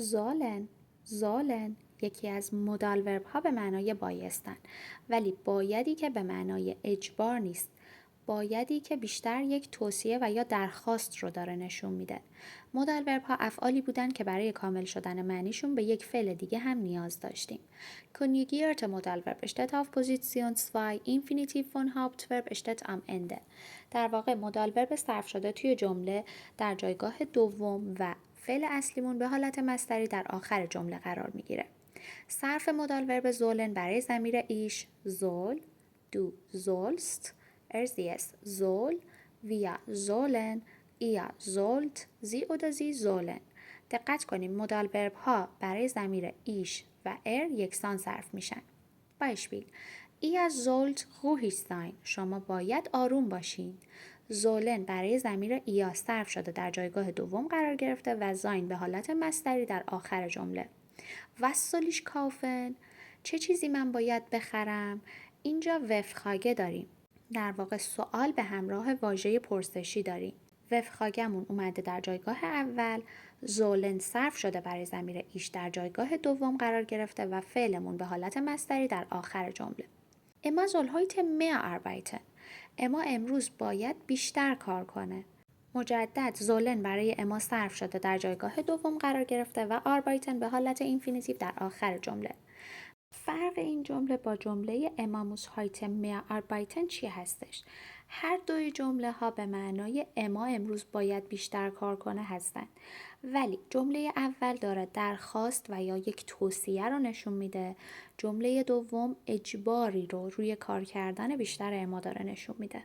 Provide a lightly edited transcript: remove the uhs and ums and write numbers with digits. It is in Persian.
sollen sollen یکی از مودال ورب ها به معنای بایستن، ولی بایدی که به معنای اجبار نیست. بایدی که بیشتر یک توصیه و یا درخواست رو داره نشون میده. مودال ورب ها افعالی بودن که برای کامل شدن معنیشون به یک فعل دیگه هم نیاز داشتیم. Konjugierte Modalverb steht auf Position 2, Infinitiv von Hauptverb steht am Ende. در واقع مودال ورب صرف شده توی جمله در جایگاه دوم و فعل اصلیمون به حالت مصدری در آخر جمله قرار میگیره. صرف مودال ورب زولن برای ضمیر ایش زول، دو زولست، sie es soll, wir sollen, ihr sollt, sie oder sie sollen. دقت کنیم مودال ورب ها برای ضمیر ایش و یکسان صرف میشن. beispiel ihr sollt ruhig sein. شما باید آروم باشین. زولن برای ضمیر ایا صرف شده در جایگاه دوم قرار گرفته و زاین به حالت مصدری در آخر جمله. was soll ich kaufen؟ چه چیزی من باید بخرم؟ اینجا وفخاگه داریم. در واقع سوال به همراه واژه پرسشی داریم. وفخاگمون اومده در جایگاه اول، زولن صرف شده برای ضمیر ایش در جایگاه دوم قرار گرفته و فعلمون به حالت مصدری در آخر جمله. اما soll heute mehr arbeiten. اما امروز باید بیشتر کار کنه. مجدد زولن برای اما صرف شده در جایگاه دوم قرار گرفته و آربایتن به حالت اینفینیتیو در آخر جمله. فرق این جمله با جمله اما موس هایت میا آربایتن چی هستش؟ هر دوی جمله ها به معنای اما امروز باید بیشتر کار کنه هستن، ولی جمله اول داره درخواست و یا یک توصیه رو نشون میده. جمله دوم اجباری رو روی کار کردن بیشتر اما داره نشون میده.